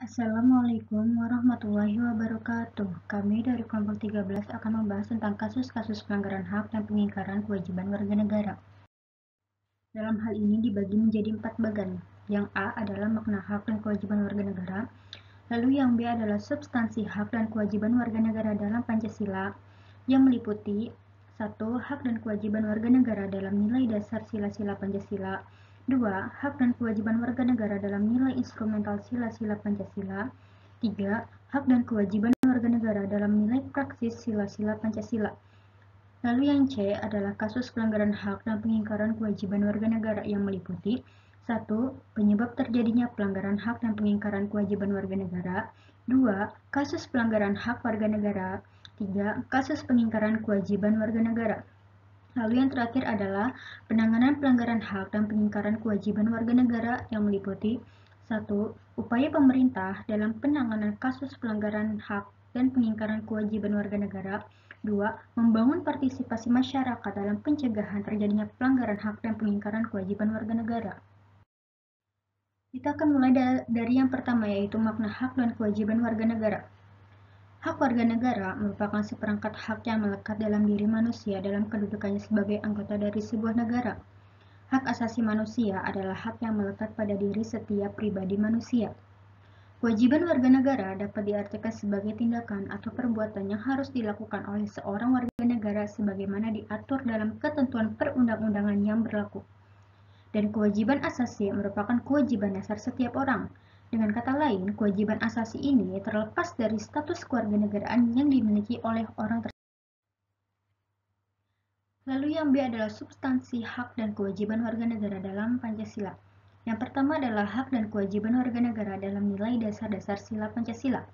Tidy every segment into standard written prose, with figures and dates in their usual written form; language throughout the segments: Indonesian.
Assalamualaikum warahmatullahi wabarakatuh. Kami dari kelompok 13 akan membahas tentang kasus-kasus pelanggaran hak dan pengingkaran kewajiban warga negara. Dalam hal ini dibagi menjadi 4 bagian. Yang A adalah makna hak dan kewajiban warga negara, lalu yang B adalah substansi hak dan kewajiban warga negara dalam Pancasila, yang meliputi 1. Hak dan kewajiban warga negara dalam nilai dasar sila-sila Pancasila. 2. Hak dan kewajiban warga negara dalam nilai instrumental sila-sila Pancasila. 3. Hak dan kewajiban warga negara dalam nilai praksis sila-sila Pancasila. Lalu yang C adalah kasus pelanggaran hak dan pengingkaran kewajiban warga negara yang meliputi 1. Penyebab terjadinya pelanggaran hak dan pengingkaran kewajiban warga negara. 2. Kasus pelanggaran hak warga negara. 3. Kasus pengingkaran kewajiban warga negara. Lalu yang terakhir adalah penanganan pelanggaran hak dan pengingkaran kewajiban warga negara yang meliputi 1. Upaya pemerintah dalam penanganan kasus pelanggaran hak dan pengingkaran kewajiban warga negara. 2. Membangun partisipasi masyarakat dalam pencegahan terjadinya pelanggaran hak dan pengingkaran kewajiban warga negara. Kita akan mulai dari yang pertama, yaitu makna hak dan kewajiban warga negara. Hak warga negara merupakan seperangkat hak yang melekat dalam diri manusia dalam kedudukannya sebagai anggota dari sebuah negara. Hak asasi manusia adalah hak yang melekat pada diri setiap pribadi manusia. Kewajiban warga negara dapat diartikan sebagai tindakan atau perbuatan yang harus dilakukan oleh seorang warga negara sebagaimana diatur dalam ketentuan perundang-undangan yang berlaku. Dan kewajiban asasi merupakan kewajiban dasar setiap orang. Dengan kata lain, kewajiban asasi ini terlepas dari status kewarganegaraan yang dimiliki oleh orang tersebut. Lalu yang B adalah substansi hak dan kewajiban warga negara dalam Pancasila. Yang pertama adalah hak dan kewajiban warga negara dalam nilai dasar-dasar sila Pancasila.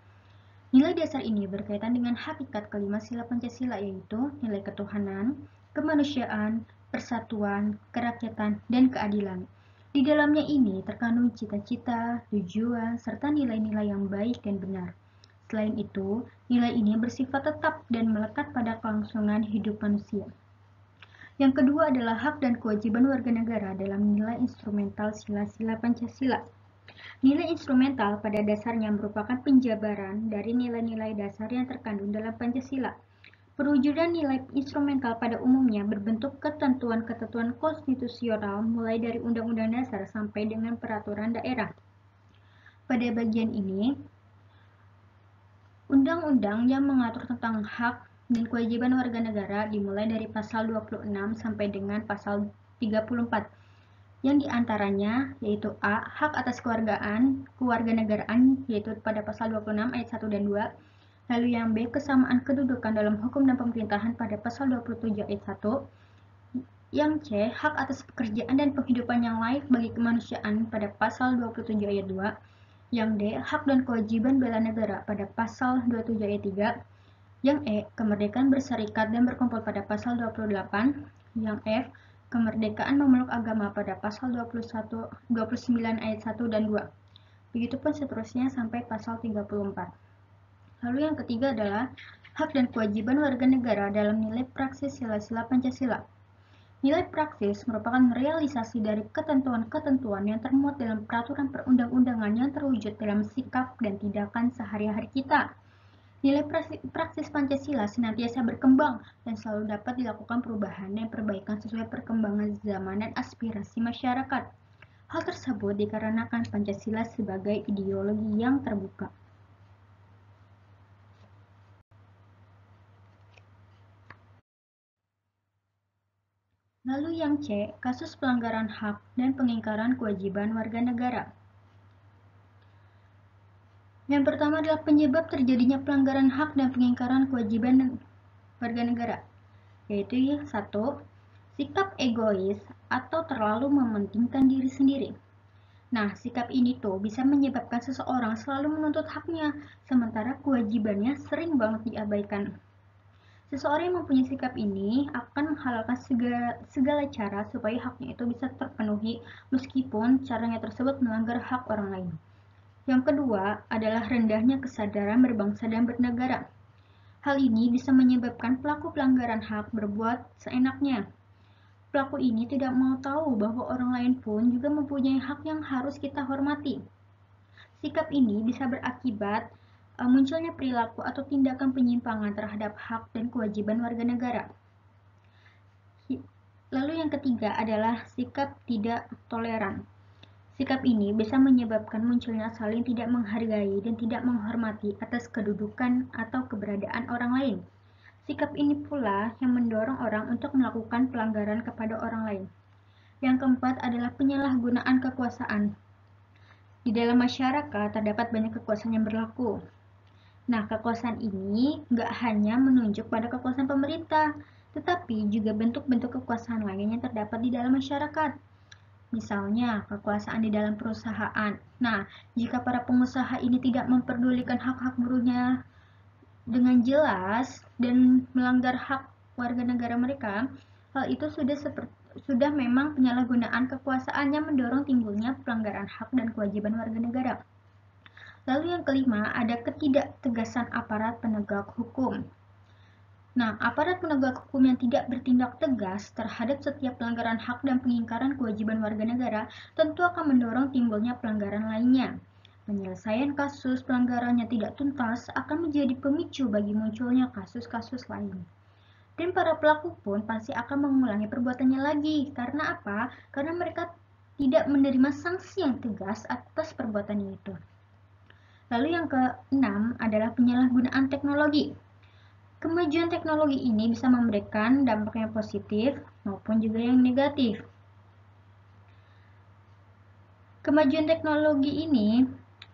Nilai dasar ini berkaitan dengan hakikat kelima sila Pancasila, yaitu nilai ketuhanan, kemanusiaan, persatuan, kerakyatan, dan keadilan. Di dalamnya ini terkandung cita-cita, tujuan, serta nilai-nilai yang baik dan benar. Selain itu, nilai ini bersifat tetap dan melekat pada kelangsungan hidup manusia. Yang kedua adalah hak dan kewajiban warga negara dalam nilai instrumental sila-sila Pancasila. Nilai instrumental pada dasarnya merupakan penjabaran dari nilai-nilai dasar yang terkandung dalam Pancasila. Perwujudan nilai instrumental pada umumnya berbentuk ketentuan-ketentuan konstitusional mulai dari Undang-Undang Dasar sampai dengan peraturan daerah. Pada bagian ini, undang-undang yang mengatur tentang hak dan kewajiban warga negara dimulai dari pasal 26 sampai dengan pasal 34. Yang diantaranya yaitu A. Hak atas kewarganegaraan yaitu pada pasal 26 ayat 1 dan 2. Lalu yang B. Kesamaan kedudukan dalam hukum dan pemerintahan pada pasal 27 ayat 1. Yang C. Hak atas pekerjaan dan penghidupan yang layak bagi kemanusiaan pada pasal 27 ayat 2. Yang D. Hak dan kewajiban bela negara pada pasal 27 ayat 3. Yang E. Kemerdekaan berserikat dan berkumpul pada pasal 28. Yang F. Kemerdekaan memeluk agama pada pasal 29 ayat 1 dan 2. Begitupun seterusnya sampai pasal 34. Lalu yang ketiga adalah hak dan kewajiban warga negara dalam nilai praksis sila-sila Pancasila. Nilai praksis merupakan realisasi dari ketentuan-ketentuan yang termuat dalam peraturan perundang-undangan yang terwujud dalam sikap dan tindakan sehari-hari kita. Nilai praksis Pancasila senantiasa berkembang dan selalu dapat dilakukan perubahan dan perbaikan sesuai perkembangan zaman dan aspirasi masyarakat. Hal tersebut dikarenakan Pancasila sebagai ideologi yang terbuka. Lalu yang C, kasus pelanggaran hak dan pengingkaran kewajiban warga negara. Yang pertama adalah penyebab terjadinya pelanggaran hak dan pengingkaran kewajiban warga negara, yaitu 1. Sikap egois atau terlalu mementingkan diri sendiri. Nah, sikap ini tuh bisa menyebabkan seseorang selalu menuntut haknya, sementara kewajibannya sering banget diabaikan. Seseorang yang mempunyai sikap ini akan menghalalkan segala cara supaya haknya itu bisa terpenuhi meskipun caranya tersebut melanggar hak orang lain. Yang kedua adalah rendahnya kesadaran berbangsa dan bernegara. Hal ini bisa menyebabkan pelaku pelanggaran hak berbuat seenaknya. Pelaku ini tidak mau tahu bahwa orang lain pun juga mempunyai hak yang harus kita hormati. Sikap ini bisa berakibat munculnya perilaku atau tindakan penyimpangan terhadap hak dan kewajiban warga negara. Lalu yang ketiga adalah sikap tidak toleran. Sikap ini bisa menyebabkan munculnya saling tidak menghargai dan tidak menghormati atas kedudukan atau keberadaan orang lain. Sikap ini pula yang mendorong orang untuk melakukan pelanggaran kepada orang lain. Yang keempat adalah penyalahgunaan kekuasaan. Di dalam masyarakat terdapat banyak kekuasaan yang berlaku. Nah, kekuasaan ini nggak hanya menunjuk pada kekuasaan pemerintah, tetapi juga bentuk-bentuk kekuasaan lain yang terdapat di dalam masyarakat. Misalnya, kekuasaan di dalam perusahaan. Nah, jika para pengusaha ini tidak memperdulikan hak-hak buruhnya dengan jelas dan melanggar hak warga negara mereka, hal itu sudah memang penyalahgunaan kekuasaan yang mendorong timbulnya pelanggaran hak dan kewajiban warga negara. Lalu yang kelima, ada ketidaktegasan aparat penegak hukum. Nah, aparat penegak hukum yang tidak bertindak tegas terhadap setiap pelanggaran hak dan pengingkaran kewajiban warga negara tentu akan mendorong timbulnya pelanggaran lainnya. Penyelesaian kasus pelanggarannya tidak tuntas akan menjadi pemicu bagi munculnya kasus-kasus lain. Dan para pelaku pun pasti akan mengulangi perbuatannya lagi. Karena apa? Karena mereka tidak menerima sanksi yang tegas atas perbuatannya itu. Lalu yang keenam adalah penyalahgunaan teknologi. Kemajuan teknologi ini bisa memberikan dampak yang positif maupun juga yang negatif. Kemajuan teknologi ini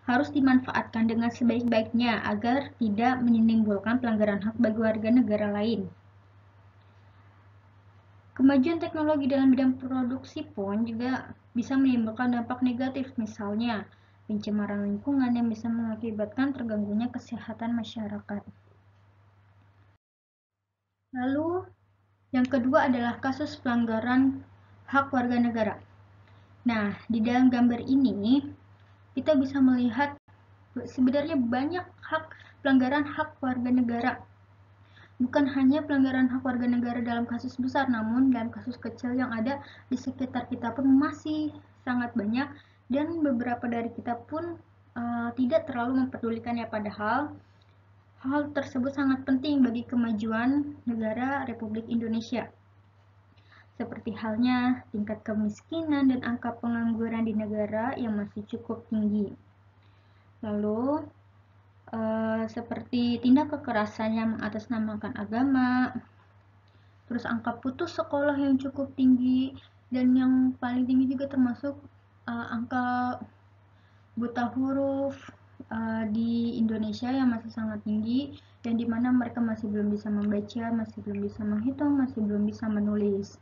harus dimanfaatkan dengan sebaik-baiknya agar tidak menimbulkan pelanggaran hak bagi warga negara lain. Kemajuan teknologi dalam bidang produksi pun juga bisa menimbulkan dampak negatif, misalnya pencemaran lingkungan yang bisa mengakibatkan terganggunya kesehatan masyarakat. Lalu, yang kedua adalah kasus pelanggaran hak warga negara. Nah, di dalam gambar ini, kita bisa melihat sebenarnya banyak pelanggaran hak warga negara. Bukan hanya pelanggaran hak warga negara dalam kasus besar, namun dalam kasus kecil yang ada di sekitar kita pun masih sangat banyak, dan beberapa dari kita pun tidak terlalu memperdulikannya, padahal hal tersebut sangat penting bagi kemajuan negara Republik Indonesia. Seperti halnya tingkat kemiskinan dan angka pengangguran di negara yang masih cukup tinggi. Lalu, seperti tindak kekerasan yang mengatasnamakan agama, terus angka putus sekolah yang cukup tinggi, dan yang paling tinggi juga termasuk angka buta huruf di Indonesia yang masih sangat tinggi, dan dimana mereka masih belum bisa membaca, masih belum bisa menghitung, masih belum bisa menulis.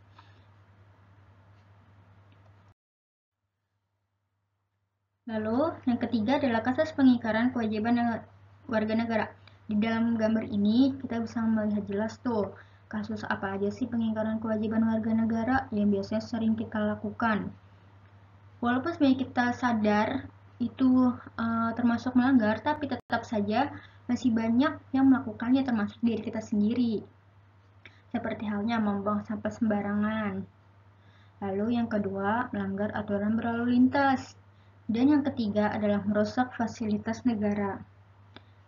Lalu, yang ketiga adalah kasus pengingkaran kewajiban warga negara. Di dalam gambar ini, kita bisa melihat jelas tuh, kasus apa aja sih pengingkaran kewajiban warga negara yang biasanya sering kita lakukan. Walaupun sebenarnya kita sadar itu termasuk melanggar, tapi tetap saja masih banyak yang melakukannya termasuk diri kita sendiri. Seperti halnya membuang sampah sembarangan. Lalu yang kedua, melanggar aturan berlalu lintas. Dan yang ketiga adalah merusak fasilitas negara.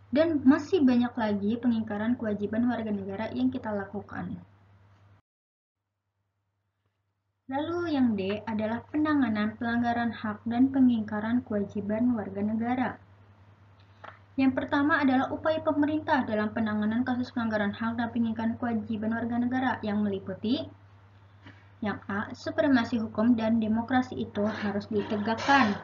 Dan masih banyak lagi pengingkaran kewajiban warga negara yang kita lakukan. Lalu yang D adalah penanganan pelanggaran hak dan pengingkaran kewajiban warga negara. Yang pertama adalah upaya pemerintah dalam penanganan kasus pelanggaran hak dan pengingkaran kewajiban warga negara yang meliputi yang A, supremasi hukum dan demokrasi itu harus ditegakkan.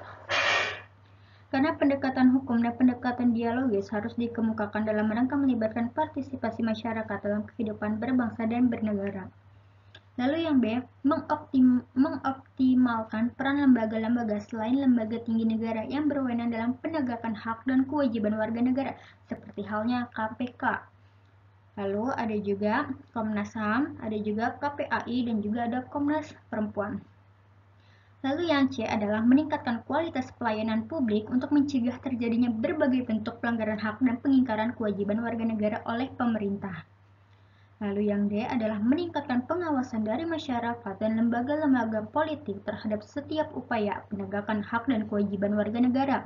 Karena pendekatan hukum dan pendekatan dialogis harus dikemukakan dalam rangka melibatkan partisipasi masyarakat dalam kehidupan berbangsa dan bernegara. Lalu yang B, mengoptimalkan peran lembaga-lembaga selain lembaga tinggi negara yang berwenang dalam penegakan hak dan kewajiban warga negara, seperti halnya KPK. Lalu ada juga Komnas HAM, ada juga KPAI, dan juga ada Komnas Perempuan. Lalu yang C adalah meningkatkan kualitas pelayanan publik untuk mencegah terjadinya berbagai bentuk pelanggaran hak dan pengingkaran kewajiban warga negara oleh pemerintah. Lalu yang D adalah meningkatkan pengawasan dari masyarakat dan lembaga-lembaga politik terhadap setiap upaya penegakan hak dan kewajiban warga negara.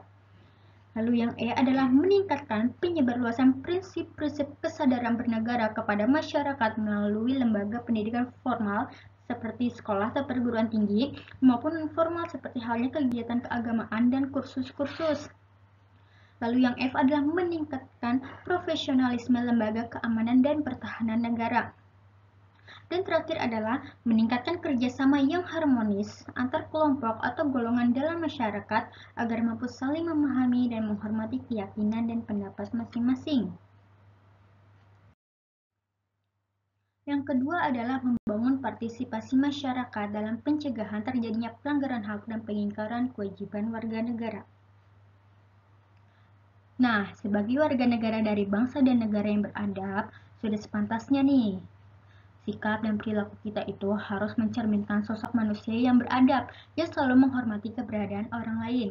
Lalu yang E adalah meningkatkan penyebarluasan prinsip-prinsip kesadaran bernegara kepada masyarakat melalui lembaga pendidikan formal seperti sekolah atau perguruan tinggi maupun informal seperti halnya kegiatan keagamaan dan kursus-kursus. Lalu yang F adalah meningkatkan profesionalisme lembaga keamanan dan pertahanan negara. Dan terakhir adalah meningkatkan kerjasama yang harmonis antar kelompok atau golongan dalam masyarakat agar mampu saling memahami dan menghormati keyakinan dan pendapat masing-masing. Yang kedua adalah membangun partisipasi masyarakat dalam pencegahan terjadinya pelanggaran hak dan pengingkaran kewajiban warga negara. Nah, sebagai warga negara dari bangsa dan negara yang beradab, sudah sepantasnya nih sikap dan perilaku kita itu harus mencerminkan sosok manusia yang beradab, yang selalu menghormati keberadaan orang lain.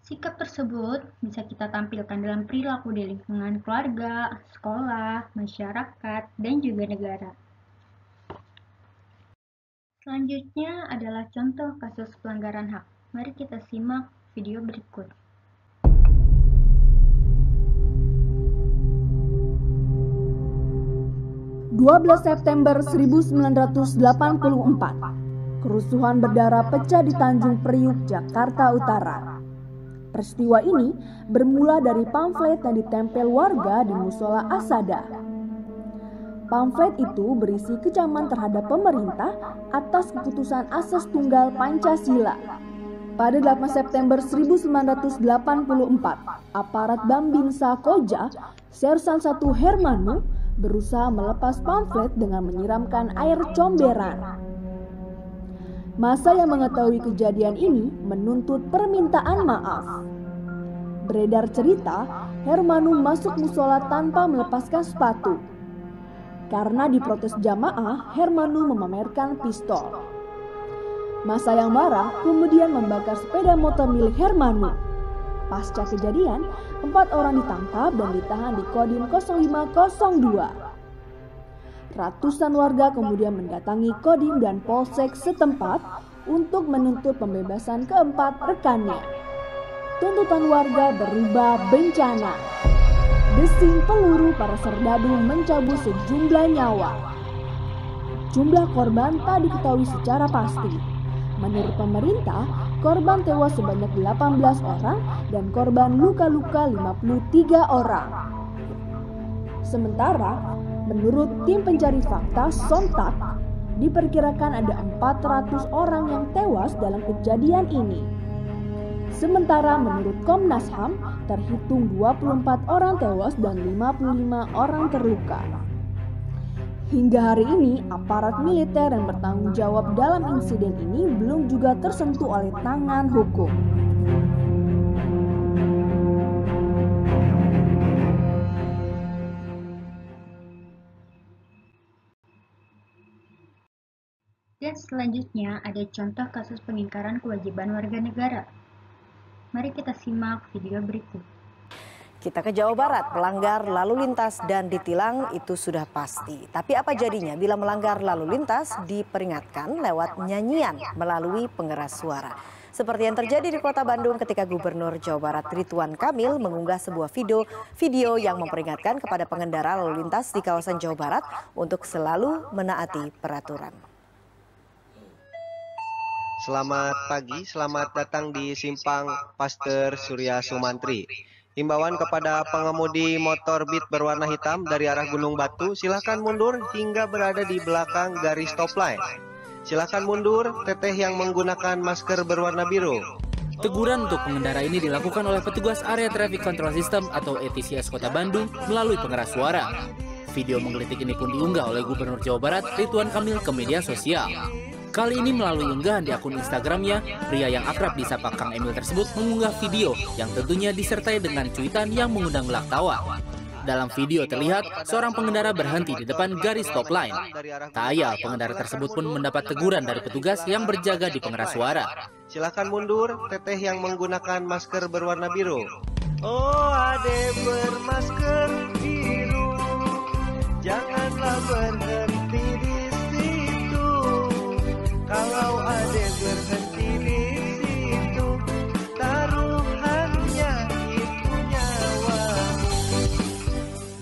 Sikap tersebut bisa kita tampilkan dalam perilaku di lingkungan keluarga, sekolah, masyarakat, dan juga negara. Selanjutnya adalah contoh kasus pelanggaran hak. Mari kita simak video berikut. 12 September 1984, kerusuhan berdarah pecah di Tanjung Priuk, Jakarta Utara. Peristiwa ini bermula dari pamflet yang ditempel warga di musola Asada. Pamflet itu berisi kecaman terhadap pemerintah atas keputusan asas tunggal Pancasila. Pada 8 September 1984, aparat Bambinsa Koja, Sersan 1 Hermanu, berusaha melepas pamflet dengan menyiramkan air comberan. Massa yang mengetahui kejadian ini menuntut permintaan maaf. Beredar cerita, Hermanu masuk musola tanpa melepaskan sepatu. Karena diprotes jamaah, Hermanu memamerkan pistol. Massa yang marah kemudian membakar sepeda motor milik Hermanu. Pasca kejadian, 4 orang ditangkap dan ditahan di Kodim 0502. Ratusan warga kemudian mendatangi Kodim dan Polsek setempat untuk menuntut pembebasan keempat rekannya. Tuntutan warga berubah bencana. Desing peluru para serdadu mencabut sejumlah nyawa. Jumlah korban tak diketahui secara pasti. Menurut pemerintah, korban tewas sebanyak 18 orang dan korban luka-luka 53 orang. Sementara, menurut tim pencari fakta Sontak, diperkirakan ada 400 orang yang tewas dalam kejadian ini. Sementara menurut Komnas HAM, terhitung 24 orang tewas dan 55 orang terluka. Hingga hari ini, aparat militer yang bertanggung jawab dalam insiden ini belum juga tersentuh oleh tangan hukum. Dan selanjutnya ada contoh kasus pengingkaran kewajiban warga negara. Mari kita simak video berikut. Kita ke Jawa Barat, pelanggar lalu lintas dan ditilang itu sudah pasti. Tapi apa jadinya bila melanggar lalu lintas diperingatkan lewat nyanyian melalui pengeras suara? Seperti yang terjadi di Kota Bandung ketika Gubernur Jawa Barat Ridwan Kamil mengunggah sebuah video yang memperingatkan kepada pengendara lalu lintas di kawasan Jawa Barat untuk selalu menaati peraturan. Selamat pagi, selamat datang di Simpang Pasteur Surya Sumantri. Himbauan kepada pengemudi motor Beat berwarna hitam dari arah Gunung Batu, silakan mundur hingga berada di belakang garis stop line. Silakan mundur, teteh yang menggunakan masker berwarna biru. Teguran untuk pengendara ini dilakukan oleh petugas area Traffic Control System atau ATCS Kota Bandung melalui pengeras suara. Video menggelitik ini pun diunggah oleh Gubernur Jawa Barat Ridwan Kamil ke media sosial. Kali ini melalui unggahan di akun Instagramnya, pria yang akrab disapa Kang Emil tersebut mengunggah video yang tentunya disertai dengan cuitan yang mengundang gelak tawa. Dalam video terlihat seorang pengendara berhenti di depan garis stop line. Tak ayal pengendara tersebut pun mendapat teguran dari petugas yang berjaga di pengeras suara. Silakan mundur, teteh yang menggunakan masker berwarna biru. Oh, ade bermasker biru, janganlah berhenti di situ. Kalau ade berhenti di situ, taruhannya itu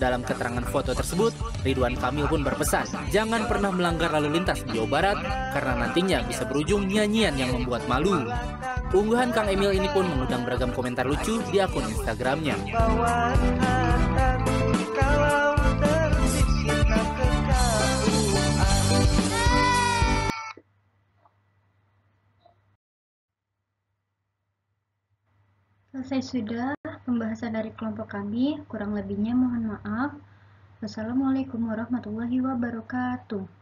Dalam keterangan foto tersebut, Ridwan Kamil pun berpesan, jangan pernah melanggar lalu lintas di Jawa Barat karena nantinya bisa berujung nyanyian yang membuat malu. Unggahan Kang Emil ini pun mengundang beragam komentar lucu di akun Instagramnya. Selesai sudah pembahasan dari kelompok kami, kurang lebihnya mohon maaf. Wassalamualaikum warahmatullahi wabarakatuh.